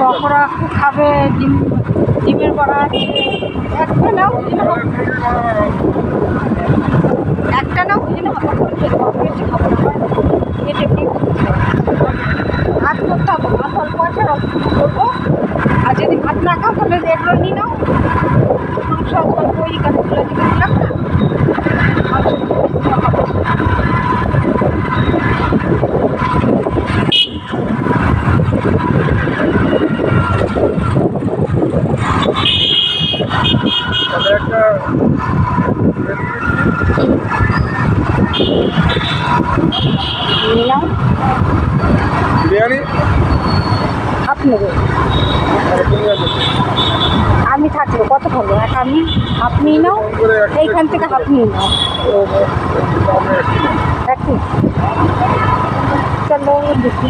পকোড়া খাবে, ডিমের বড়া আছে। একটা নাও, একটা নাও, ওই জন্য বেশি খাবো না। এটা কি ভাত করতে হবে, ভাত অল্প আছে, অল্প করবো। আর যদি ভাত না খাও তাহলে এগুলো নিয়ে নাও। মাংস অল্প ওই গাছগুলো যেটা দিলাম না, মাংস খাবো। বিরিয়ানি আপনাদের আমি থাকবো কত খাবো? এক আমি আপনি নাও, এইখান থেকে আপনি নাও। এক চলো দেখি।